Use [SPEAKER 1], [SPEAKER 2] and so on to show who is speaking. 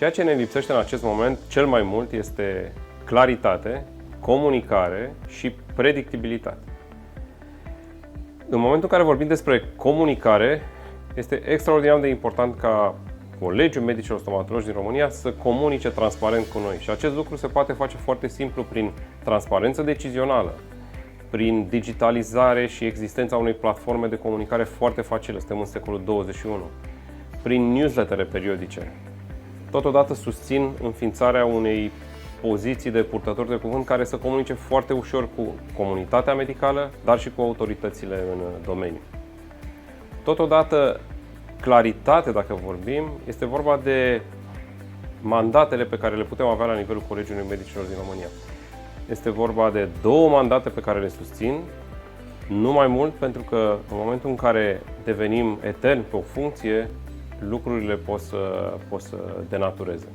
[SPEAKER 1] Ceea ce ne lipsește în acest moment cel mai mult este claritate, comunicare și predictibilitate. În momentul în care vorbim despre comunicare, este extraordinar de important ca Colegiul Medicilor Stomatologi din România să comunice transparent cu noi. Și acest lucru se poate face foarte simplu prin transparență decizională, prin digitalizare și existența unei platforme de comunicare foarte facile, suntem în secolul 21, prin newslettere periodice. Totodată susțin înființarea unei poziții de purtători de cuvânt care să comunice foarte ușor cu comunitatea medicală, dar și cu autoritățile în domeniu. Totodată, claritate, dacă vorbim, este vorba de mandatele pe care le putem avea la nivelul Colegiului Medicilor din România. Este vorba de 2 mandate pe care le susțin, nu mai mult, pentru că în momentul în care devenim eterni pe o funcție, lucrurile pot să denatureze.